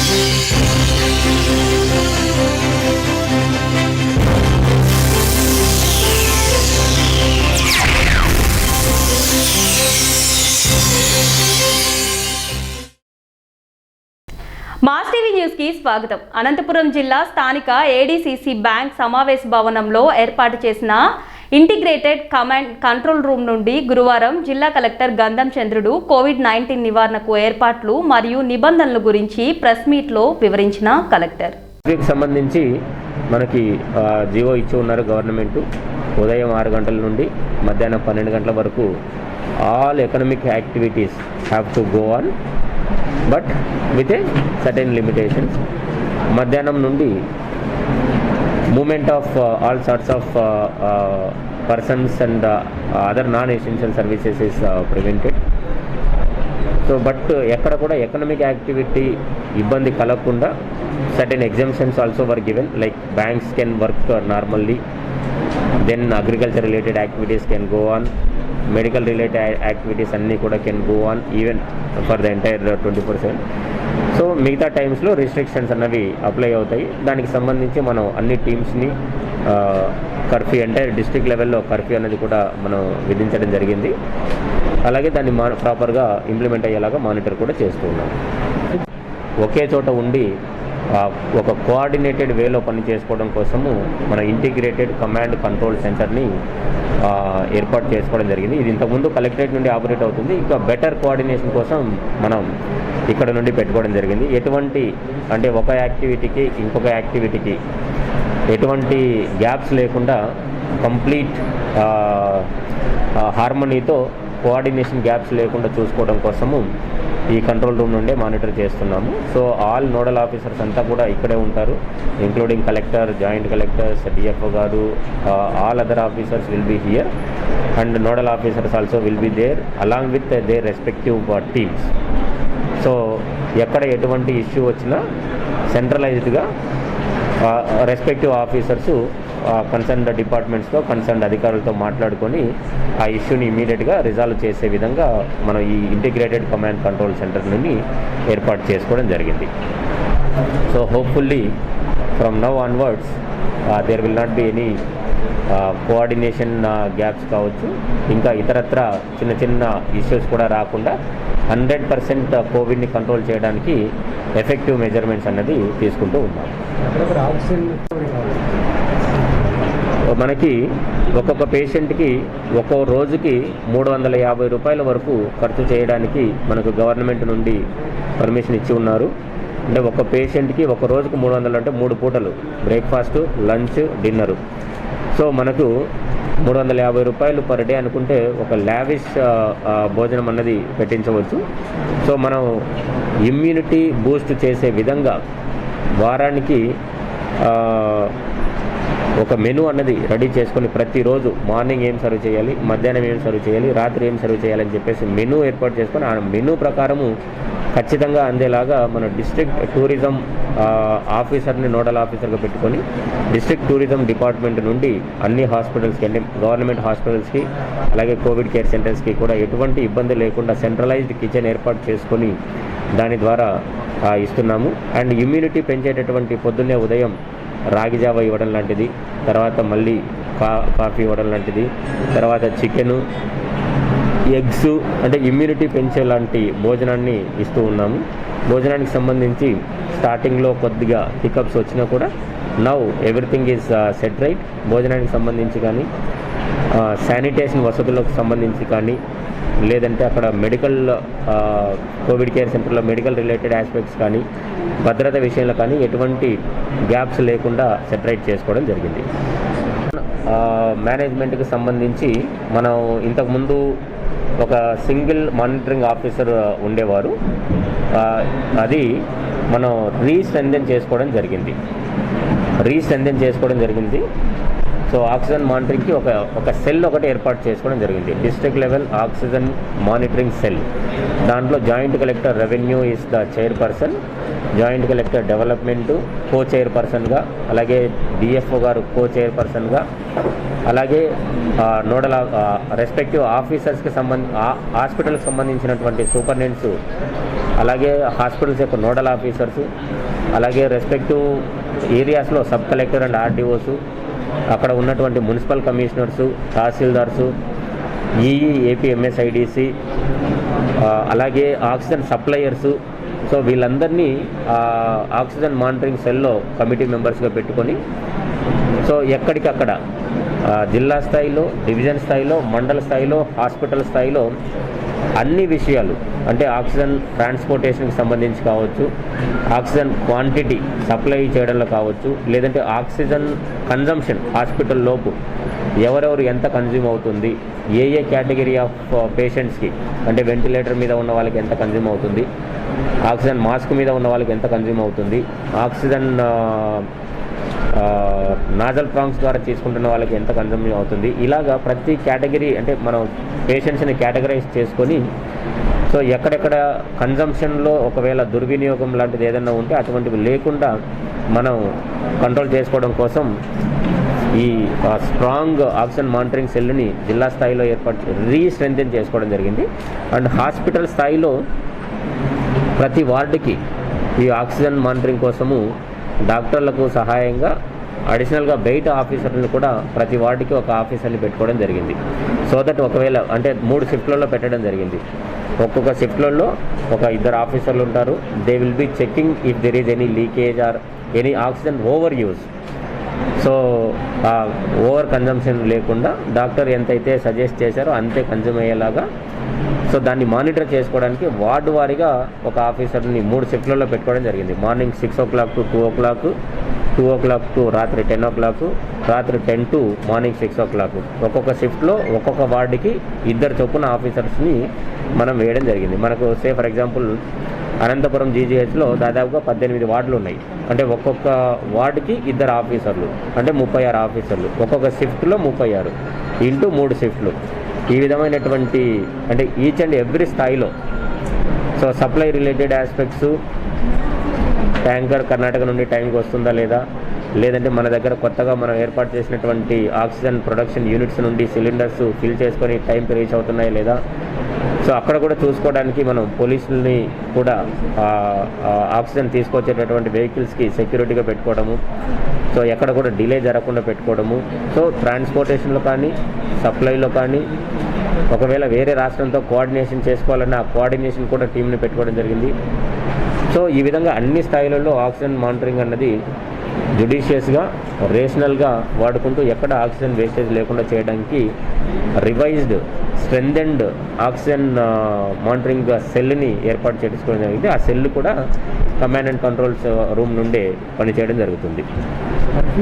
Mass TV news కి స్వాగతం. అనంతపురం జిల్లా స్థానిక ఏడీసీసీ బ్యాంక్ సమావేశ భవనంలో ఏర్పాటు చేసిన ఇంటిగ్రేటెడ్ కమాండ్ కంట్రోల్ రూమ్ నుండి గురువారం జిల్లా కలెక్టర్ గంధం చంద్రుడు కోవిడ్-19 నివారణకు ఏర్పాట్లు మరియు నిబంధనల గురించి ప్రెస్ మీట్ లో వివరించిన కలెక్టర్ దీనికి సంబంధించి మనకి జీవో ఇచ్చి ఉన్నారు గవర్నమెంట్. ఉదయం 6 గంటల నుండి మధ్యాహ్నం 12 గంటల వరకు all economic activities have to go on but with a certain limitations. మధ్యాహ్నం నుండి movement of all sorts of persons and other non essential services is prevented. So but ఎక్కడ కూడా ఎకనామిక్ యాక్టివిటీ ఇబ్బంది కలగకుండా certain exemptions also were given, like banks can work normally, then agriculture related activities can go on, medical related activities anni kuda can go on even for the entire 24/7. So మిగతా టైమ్స్లో restrictions అన్నవి apply అవుతాయి. దానికి సంబంధించి మనం అన్ని టీమ్స్ని curfew అంటే district లెవెల్లో కర్ఫ్యూ అనేది కూడా మనం విధించడం జరిగింది. అలాగే దాన్ని ప్రాపర్గా ఇంప్లిమెంట్ అయ్యేలాగా మానిటర్ కూడా చేస్తూ ఉన్నాం. ఒకే చోట ఉండి ఒక కోఆర్డినేటెడ్ వేలో పని చేసుకోవడం కోసము మన ఇంటిగ్రేటెడ్ కమాండ్ కంట్రోల్ సెంటర్ని ఏర్పాటు చేసుకోవడం జరిగింది. ఇది ఇంతకుముందు కలెక్టరేట్ నుండి ఆపరేట్ అవుతుంది. ఇంకా బెటర్ కోఆర్డినేషన్ కోసం మనం ఇక్కడ నుండి పెట్టుకోవడం జరిగింది. ఎటువంటి అంటే ఒక యాక్టివిటీకి ఇంకొక యాక్టివిటీకి ఎటువంటి గ్యాప్స్ లేకుండా కంప్లీట్ హార్మనీతో కోఆర్డినేషన్ గ్యాప్స్ లేకుండా చూసుకోవడం కోసము ఈ కంట్రోల్ రూమ్ నుండే మానిటర్ చేస్తున్నాము. సో ఆల్ నోడల్ ఆఫీసర్స్ అంతా కూడా ఇక్కడే ఉంటారు, including collector, joint collectors, DFO గారు, all other officers will be here and nodal officers also will be there along with their respective teams. So ఎక్కడ ఎటువంటి issue వచ్చినా సెంట్రలైజ్డ్గా రెస్పెక్టివ్ ఆఫీసర్సు కన్సర్న్డ్ డిపార్ట్మెంట్స్తో కన్సర్న్డ్ అధికారులతో మాట్లాడుకొని ఆ ఇష్యూని ఇమీడియట్గా రిజాల్వ్ చేసే విధంగా మనం ఈ ఇంటిగ్రేటెడ్ కమాండ్ కంట్రోల్ సెంటర్ నుండి ఏర్పాటు చేసుకోవడం జరిగింది. So hopefully from now onwards there will not be any coordination gaps కావచ్చు, ఇంకా ఇతరత్ర చిన్న చిన్న ఇష్యూస్ కూడా రాకుండా 100% కోవిడ్ని కంట్రోల్ చేయడానికి ఎఫెక్టివ్ మెజర్మెంట్స్ అన్నది తీసుకుంటూ ఉన్నాం. మనకి ఒక్కొక్క పేషెంట్కి ఒక్కో రోజుకి 350 రూపాయల వరకు ఖర్చు చేయడానికి మనకు గవర్నమెంట్ నుండి పర్మిషన్ ఇచ్చి ఉన్నారు. అంటే ఒక పేషెంట్కి ఒక రోజుకు 300 అంటే 3 పూటలు బ్రేక్ఫాస్ట్, లంచ్, డిన్నరు. సో మనకు 350 రూపాయలు పర్ డే అనుకుంటే ఒక లావిష్ భోజనం అన్నది పెట్టించవచ్చు. సో మనం ఇమ్యూనిటీ బూస్ట్ చేసే విధంగా వారానికి ఒక మెనూ అన్నది రెడీ చేసుకొని ప్రతిరోజు మార్నింగ్ ఏం సర్వ్ చేయాలి, మధ్యాహ్నం ఏం సర్వ్ చేయాలి, రాత్రి ఏం సర్వ్ చేయాలని చెప్పేసి మెనూ ఏర్పాటు చేసుకొని ఆ మెనూ ప్రకారము ఖచ్చితంగా అందేలాగా మన డిస్ట్రిక్ట్ టూరిజం ఆఫీసర్ని నోడల్ ఆఫీసర్గా పెట్టుకొని డిస్ట్రిక్ట్ టూరిజం డిపార్ట్మెంట్ నుండి అన్ని హాస్పిటల్స్కి, అన్ని గవర్నమెంట్ హాస్పిటల్స్కి అలాగే కోవిడ్ కేర్ సెంటర్స్కి కూడా ఎటువంటి ఇబ్బంది లేకుండా సెంట్రలైజ్డ్ కిచెన్ ఏర్పాటు చేసుకొని దాని ద్వారా ఇస్తున్నాము. అండ్ ఇమ్యూనిటీ పెంచేటటువంటి పొద్దున్నే ఉదయం రాగి జావ ఇవ్వడం లాంటిది, తర్వాత మళ్ళీ కాఫీ ఇవ్వడం లాంటిది, తర్వాత చికెను, ఎగ్స్ అంటే ఇమ్యూనిటీ పెంచే లాంటి భోజనాన్ని ఇస్తూ ఉన్నాము. భోజనానికి సంబంధించి స్టార్టింగ్లో కొద్దిగా హికప్స్ వచ్చినా కూడా now everything is set right. భోజనానికి సంబంధించి కానీ శానిటేషన్ వసతులకు సంబంధించి కానీ లేదంటే అక్కడ మెడికల్ కోవిడ్ కేర్ సెంటర్లో మెడికల్ రిలేటెడ్ ఆస్పెక్ట్స్ కానీ భద్రత విషయంలో కానీ ఎటువంటి గ్యాప్స్ లేకుండా సెటరైట్ చేసుకోవడం జరిగింది. మేనేజ్మెంట్కి సంబంధించి మనం ఇంతకుముందు ఒక సింగిల్ మానిటరింగ్ ఆఫీసర్ ఉండేవారు, అది మనం రీస్ట్రెంథెన్ చేసుకోవడం జరిగింది. సో ఆక్సిజన్ మానిటరింగ్కి ఒక సెల్ ఒకటి ఏర్పాటు చేసుకోవడం జరిగింది, district level oxygen monitoring cell. దాంట్లో joint collector revenue is the chairperson, joint collector development co చైర్పర్సన్గా, అలాగే డిఎఫ్ఓ గారు కో చైర్పర్సన్గా, అలాగే నోడల్ రెస్పెక్టివ్ ఆఫీసర్స్కి హాస్పిటల్కి సంబంధించినటువంటి సూపరింటెండెంట్స్ అలాగే హాస్పిటల్స్ యొక్క నోడల్ ఆఫీసర్సు, అలాగే రెస్పెక్టివ్ ఏరియాస్లో సబ్ కలెక్టర్ అండ్ ఆర్డీఓసు, అక్కడ ఉన్నటువంటి మున్సిపల్ కమిషనర్సు, తహసీల్దార్సు, ఈఈ ఏపీఎంఎస్ఐడిసి, అలాగే ఆక్సిజన్ సప్లయర్సు. సో వీళ్ళందరినీ ఆక్సిజన్ మానిటరింగ్ సెల్లో కమిటీ మెంబర్స్గా పెట్టుకొని సో ఎక్కడికక్కడ జిల్లా స్థాయిలో, డివిజన్ స్థాయిలో, మండల స్థాయిలో, హాస్పిటల్ స్థాయిలో అన్ని విషయాలు అంటే ఆక్సిజన్ ట్రాన్స్పోర్టేషన్కి సంబంధించి కావచ్చు, ఆక్సిజన్ క్వాంటిటీ సప్లై చేయడంలో కావచ్చు, లేదంటే ఆక్సిజన్ కన్జంప్షన్ హాస్పిటల్ లోపు ఎవరెవరు ఎంత కన్జ్యూమ్ అవుతుంది, ఏ కేటగిరీ ఆఫ్ పేషెంట్స్కి అంటే వెంటిలేటర్ మీద ఉన్న వాళ్ళకి ఎంత కన్జ్యూమ్ అవుతుంది, ఆక్సిజన్ మాస్క్ మీద ఉన్న వాళ్ళకి ఎంత కన్జ్యూమ్ అవుతుంది, ఆక్సిజన్ నాజల్ ప్రాంగ్స్ ద్వారా తీసుకుంటున్న వాళ్ళకి ఎంత కన్జంప్షన్ అవుతుంది, ఇలాగా ప్రతి కేటగిరీ అంటే మనం పేషెంట్స్ని కేటగరైజ్ చేసుకొని సో ఎక్కడెక్కడ కన్జంప్షన్లో ఒకవేళ దుర్వినియోగం లాంటిది ఏదైనా ఉంటే అటువంటివి లేకుండా మనం కంట్రోల్ చేసుకోవడం కోసం ఈ స్ట్రాంగ్ ఆక్సిజన్ మానిటరింగ్ సెల్ని జిల్లా స్థాయిలో రీస్ట్రెంథెన్ చేసుకోవడం జరిగింది. అండ్ హాస్పిటల్ స్థాయిలో ప్రతి వార్డుకి ఈ ఆక్సిజన్ మానిటరింగ్ కోసము డాక్టర్లకు సహాయంగా అడిషనల్గా బయట ఆఫీసర్లను కూడా ప్రతి వార్డుకి ఒక ఆఫీసర్ని పెట్టుకోవడం జరిగింది. సో దట్ ఒకవేళ అంటే 3 షిఫ్ట్లలో పెట్టడం జరిగింది. ఒక్కొక్క షిఫ్ట్లలో ఒక 2 ఆఫీసర్లు ఉంటారు. They will be checking if there is any leakage or any oxygen over use. So over consumption లేకుండా డాక్టర్ ఎంతైతే సజెస్ట్ చేశారో అంతే కన్జ్యూమ్ అయ్యేలాగా సో దాన్ని మానిటర్ చేసుకోవడానికి వార్డు వారీగా ఒక ఆఫీసర్ని 3 షిఫ్ట్లలో పెట్టుకోవడం జరిగింది. Morning 6 o'clock to 2 o'clock, 2 o'clock to రాత్రి 10 o'clock, రాత్రి 10 to మార్నింగ్ 6 o'clock. ఒక్కొక్క షిఫ్ట్లో ఒక్కొక్క వార్డుకి 2 చొప్పున ఆఫీసర్స్ని మనం వేయడం జరిగింది. మనకు ఫర్ ఎగ్జాంపుల్ అనంతపురం జీజీహెచ్లో దాదాపుగా 18 వార్డులు ఉన్నాయి. అంటే ఒక్కొక్క వార్డుకి 2 ఆఫీసర్లు అంటే 36 ఆఫీసర్లు, ఒక్కొక్క షిఫ్ట్లో 36 ఇంటూ 3 షిఫ్ట్లు. ఈ విధమైనటువంటి అంటే ఈచ్ అండ్ ఎవ్రీ స్థాయిలో so supply related aspects, tanker Karnataka నుండి టైంకి వస్తుందా లేదా, లేదంటే మన దగ్గర కొత్తగా మనం ఏర్పాటు చేసినటువంటి ఆక్సిజన్ ప్రొడక్షన్ యూనిట్స్ నుండి సిలిండర్స్ ఫిల్ చేసుకొని టైంకి రీచ్ అవుతున్నాయా లేదా, సో అక్కడ కూడా చూసుకోవడానికి మనం పోలీసుల్ని కూడా ఆక్సిజన్ తీసుకొచ్చేటటువంటి వెహికల్స్కి సెక్యూరిటీగా పెట్టుకోవడము, సో ఎక్కడ కూడా డిలే జరగకుండా పెట్టుకోవడము. సో ట్రాన్స్పోర్టేషన్లో కానీ సప్లైలో కానీ ఒకవేళ వేరే రాష్ట్రంతో కోఆర్డినేషన్ చేసుకోవాలన్నా ఆ కోఆర్డినేషన్ కూడా టీంని పెట్టుకోవడం జరిగింది. సో ఈ విధంగా అన్ని స్థాయిలలో ఆక్సిజన్ మానిటరింగ్ అన్నది జుడిషియస్గా, రేషనల్గా వాడుకుంటూ ఎక్కడ ఆక్సిజన్ వేస్టేజ్ లేకుండా చేయడానికి రివైజ్డ్ స్ట్రెంథెండ్ ఆక్సిజన్ మానిటరింగ్ సెల్ని ఏర్పాటు చేసుకోవడం జరిగింది. ఆ సెల్ కూడా కమాండ్ అండ్ కంట్రోల్స్ రూమ్ నుండే పనిచేయడం జరుగుతుంది.